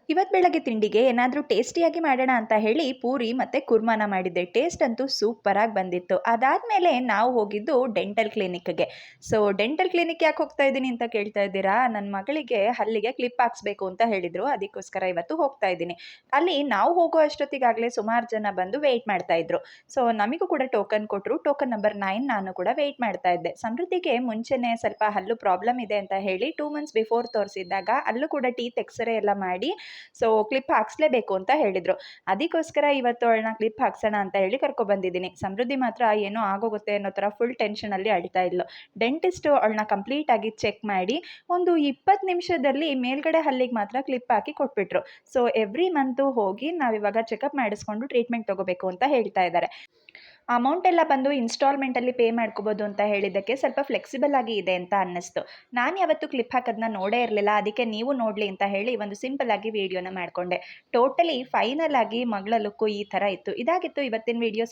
ಇವತ್ತು ಬೆಳಗ್ಗೆ ತಿಂಡಿಗೆ ಏನಾದರೂ ಟೇಸ್ಟಿಯಾಗಿ ಮಾಡೋಣ ಅಂತ ಹೇಳಿ ಪೂರಿ ಮತ್ತು ಕುರ್ಮಾನ ಮಾಡಿದ್ದೆ. ಟೇಸ್ಟ್ ಅಂತೂ ಸೂಪರಾಗಿ ಬಂದಿತ್ತು. ಅದಾದಮೇಲೆ ನಾವು ಹೋಗಿದ್ದು ಡೆಂಟಲ್ ಕ್ಲಿನಿಕ್‌ಗೆ. ಸೊ ಡೆಂಟಲ್ ಕ್ಲಿನಿಕ್ ಯಾಕೆ ಹೋಗ್ತಾ ಇದ್ದೀನಿ ಅಂತ ಕೇಳ್ತಾ ಇದ್ದೀರಾ? ನನ್ನ ಮಗಳಿಗೆ ಹಲ್ಲಿಗೆ ಕ್ಲಿಪ್ ಹಾಕ್ಸ್ಬೇಕು ಅಂತ ಹೇಳಿದರು. ಅದಕ್ಕೋಸ್ಕರ ಇವತ್ತು ಹೋಗ್ತಾ ಇದ್ದೀನಿ. ಅಲ್ಲಿ ನಾವು ಹೋಗೋ ಅಷ್ಟೊತ್ತಿಗಾಗಲೇ ಸುಮಾರು ಜನ ಬಂದು ವೆಯ್ಟ್ ಮಾಡ್ತಾ ಇದ್ರು. ಸೊ ನಮಿಗೂ ಕೂಡ ಟೋಕನ್ ಕೊಟ್ಟರು. ಟೋಕನ್ ನಂಬರ್ 9 ನಾನು ಕೂಡ ವೆಯ್ಟ್ ಮಾಡ್ತಾ ಇದ್ದೆ. ಸಮೃದ್ಧಿಗೆ ಮುಂಚೆನೇ ಸ್ವಲ್ಪ ಹಲ್ಲು ಪ್ರಾಬ್ಲಮ್ ಇದೆ ಅಂತ ಹೇಳಿ 2 ಮಂತ್ಸ್ ಬಿಫೋರ್ ತೋರಿಸಿದ್ದಾಗ ಅಲ್ಲೂ ಕೂಡ ಟೀತ್ ಎಕ್ಸ್‌ರೇ ಎಲ್ಲ ಮಾಡಿ ಸೊ ಕ್ಲಿಪ್ ಹಾಕ್ಸ್ಲೇಬೇಕು ಅಂತ ಹೇಳಿದ್ರು. ಅದಕ್ಕೋಸ್ಕರ ಇವತ್ತು ಅವಳನ್ನ ಕ್ಲಿಪ್ ಹಾಕ್ಸೋಣ ಅಂತ ಹೇಳಿ ಕರ್ಕೊಬಂದಿದ್ದೀನಿ. ಸಮೃದ್ಧಿ ಮಾತ್ರ ಏನೋ ಆಗೋಗುತ್ತೆ ಅನ್ನೋ ಥರ ಫುಲ್ ಟೆನ್ಷನಲ್ಲಿ ಅಳ್ತಾ ಇದ್ಲು. ಡೆಂಟಿಸ್ಟು ಅವಳನ್ನ ಕಂಪ್ಲೀಟಾಗಿ ಚೆಕ್ ಮಾಡಿ ಒಂದು 20 ನಿಮಿಷದಲ್ಲಿ ಮೇಲ್ಗಡೆ ಹಲ್ಲಿಗೆ ಮಾತ್ರ ಕ್ಲಿಪ್ ಹಾಕಿ ಕೊಟ್ಬಿಟ್ರು. ಸೊ ಎವ್ರಿ ಮಂತು ಹೋಗಿ ನಾವಿವಾಗ ಚೆಕಪ್ ಮಾಡಿಸ್ಕೊಂಡು ಟ್ರೀಟ್ಮೆಂಟ್ ತೊಗೋಬೇಕು ಅಂತ ಹೇಳ್ತಾ ಇದ್ದಾರೆ. ಅಮೌಂಟ್ ಎಲ್ಲ ಬಂದು ಇನ್ಸ್ಟಾಲ್ಮೆಂಟಲ್ಲಿ ಪೇ ಮಾಡ್ಕೋಬೋದು ಅಂತ ಹೇಳಿದ್ದಕ್ಕೆ ಸ್ವಲ್ಪ ಫ್ಲೆಕ್ಸಿಬಲ್ ಆಗಿ ಇದೆ ಅಂತ ಅನ್ನಿಸ್ತು. ನಾನು ಯಾವತ್ತೂ ಕ್ಲಿಪ್ ಹಾಕೋದನ್ನ ನೋಡೇ ಇರಲಿಲ್ಲ. ಅದಕ್ಕೆ ನೀವು ನೋಡಲಿ ಅಂತ ಹೇಳಿ ಒಂದು ಸಿಂಪಲ್ ಆಗಿ ವಿಡಿಯೋನ ಮಾಡಿಕೊಂಡೆ. ಟೋಟಲಿ ಫೈನಲ್ ಆಗಿ ಮಗಳ ಲುಕ್ಕು ಈ ಥರ ಇತ್ತು. ಇದಾಗಿತ್ತು ಇವತ್ತಿನ ವಿಡಿಯೋ.